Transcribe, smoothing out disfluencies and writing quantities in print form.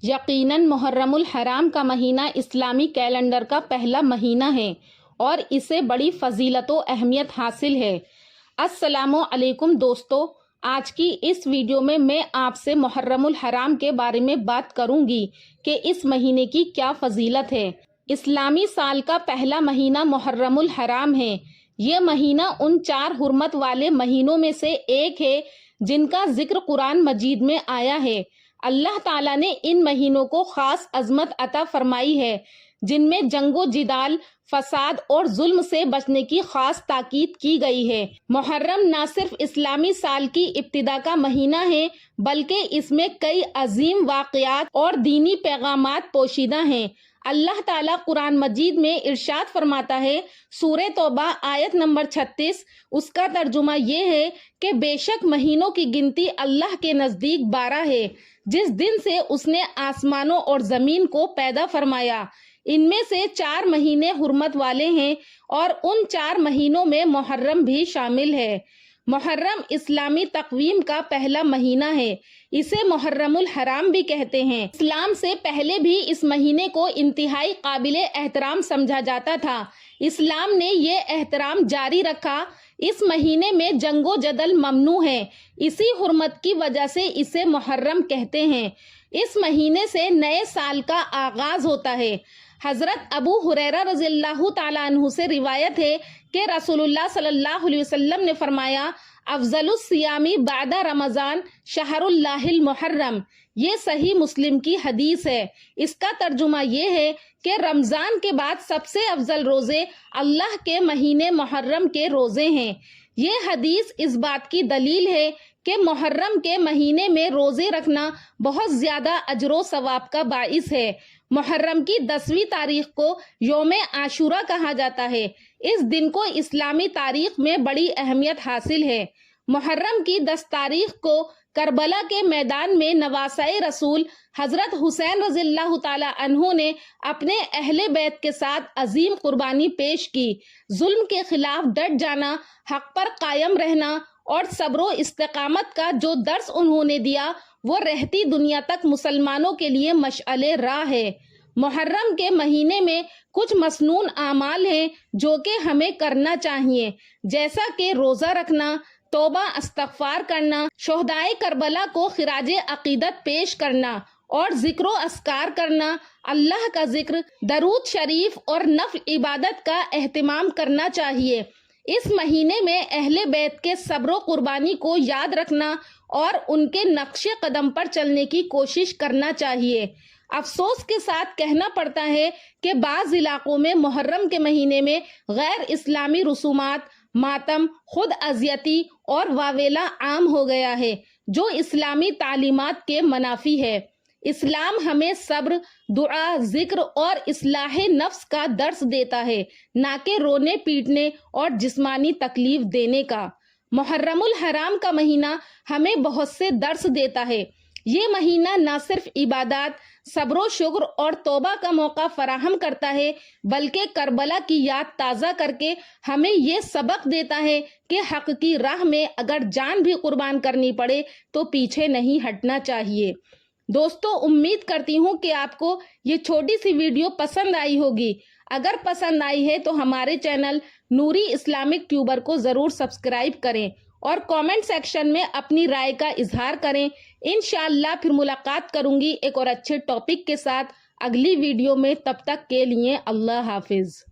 یقیناً محرم الحرام کا مہینہ اسلامی کیلنڈر کا پہلا مہینہ ہے اور اسے بڑی فضیلت و اہمیت حاصل ہے۔ السلام علیکم دوستو، آج کی اس ویڈیو میں آپ سے محرم الحرام کے بارے میں بات کروں گی کہ اس مہینے کی کیا فضیلت ہے۔ اسلامی سال کا پہلا مہینہ محرم الحرام ہے۔ یہ مہینہ ان 4 حرمت والے مہینوں میں سے ایک ہے جن کا ذکر قرآن مجید میں آیا ہے۔ اللہ تعالیٰ نے ان مہینوں کو خاص عظمت عطا فرمائی ہے جن میں جنگ و جدال، فساد اور ظلم سے بچنے کی خاص تاکید کی گئی ہے۔ محرم نہ صرف اسلامی سال کی ابتدا کا مہینہ ہے بلکہ اس میں کئی عظیم واقعات اور دینی پیغامات پوشیدہ ہیں۔ اللہ تعالیٰ قرآن مجید میں ارشاد فرماتا ہے، سورہ توبہ آیت نمبر 36، اس کا ترجمہ یہ ہے کہ بے شک مہینوں کی گنتی اللہ کے نزدیک 12 ہے، جس دن سے اس نے آسمانوں اور زمین کو پیدا فرمایا۔ ان میں سے 4 مہینے حرمت والے ہیں اور ان 4 مہینوں میں محرم بھی شامل ہے۔ محرم اسلامی تقویم کا پہلا مہینہ ہے، اسے محرم الحرام بھی کہتے ہیں۔ اسلام سے پہلے بھی اس مہینے کو انتہائی قابل احترام سمجھا جاتا تھا۔ اسلام نے یہ احترام جاری رکھا۔ اس مہینے میں جنگ و جدل ممنوع ہے، اسی حرمت کی وجہ سے اسے محرم کہتے ہیں۔ اس مہینے سے نئے سال کا آغاز ہوتا ہے۔ حضرت ابو ہریرہ رضی اللہ تعالیٰ عنہ سے روایت ہے کہ رسول اللہ صلی اللہ علیہ وسلم نے فرمایا، افضل الصیام بعد رمضان شہر اللہ المحرم۔ یہ صحیح مسلم کی حدیث ہے۔ اس کا ترجمہ یہ ہے کہ رمضان کے بعد سب سے افضل روزے اللہ کے مہینے محرم کے روزے ہیں۔ یہ حدیث اس بات کی دلیل ہے کہ محرم کے مہینے میں روزے رکھنا بہت زیادہ اجر و ثواب کا باعث ہے۔ محرم کی 10ویں تاریخ کو یوم عاشورہ کہا جاتا ہے۔ اس دن کو اسلامی تاریخ میں بڑی اہمیت حاصل ہے۔ محرم کی 10 تاریخ کو کربلا کے میدان میں نواسۂ رسول حضرت حسین رضی اللہ تعالیٰ عنہ نے اپنے اہل بیت کے ساتھ عظیم قربانی پیش کی۔ ظلم کے خلاف ڈٹ جانا، حق پر قائم رہنا اور صبر و استقامت کا جو درس انہوں نے دیا وہ رہتی دنیا تک مسلمانوں کے لیے مشعل راہ ہے۔ محرم کے مہینے میں کچھ مسنون اعمال ہیں جو کہ ہمیں کرنا چاہیے، جیسا کہ روزہ رکھنا، توبہ استغفار کرنا، شہدائے کربلا کو خراج عقیدت پیش کرنا اور ذکر و اذکار کرنا، اللہ کا ذکر، درود شریف اور نفل عبادت کا اہتمام کرنا چاہیے۔ اس مہینے میں اہل بیت کے صبر و قربانی کو یاد رکھنا اور ان کے نقش قدم پر چلنے کی کوشش کرنا چاہیے۔ افسوس کے ساتھ کہنا پڑتا ہے کہ بعض علاقوں میں محرم کے مہینے میں غیر اسلامی رسومات، ماتم، خود اذیتی اور واویلا عام ہو گیا ہے جو اسلامی تعلیمات کے منافی ہے۔ اسلام ہمیں صبر، دعا، ذکر اور اصلاح نفس کا درس دیتا ہے، نہ کہ رونے پیٹنے اور جسمانی تکلیف دینے کا۔ محرم الحرام کا مہینہ ہمیں بہت سے درس دیتا ہے۔ یہ مہینہ نہ صرف عبادات، صبر و شکر اور توبہ کا موقع فراہم کرتا ہے بلکہ کربلا کی یاد تازہ کر کے ہمیں یہ سبق دیتا ہے کہ حق کی راہ میں اگر جان بھی قربان کرنی پڑے تو پیچھے نہیں ہٹنا چاہیے۔ دوستو، امید کرتی ہوں کہ آپ کو یہ چھوٹی سی ویڈیو پسند آئی ہوگی۔ اگر پسند آئی ہے تو ہمارے چینل نوری اسلامک ٹیوبر کو ضرور سبسکرائب کریں اور کامنٹ سیکشن میں اپنی رائے کا اظہار کریں۔ انشاءاللہ پھر ملاقات کروں گی ایک اور اچھے ٹاپک کے ساتھ اگلی ویڈیو میں۔ تب تک کے لیے اللہ حافظ۔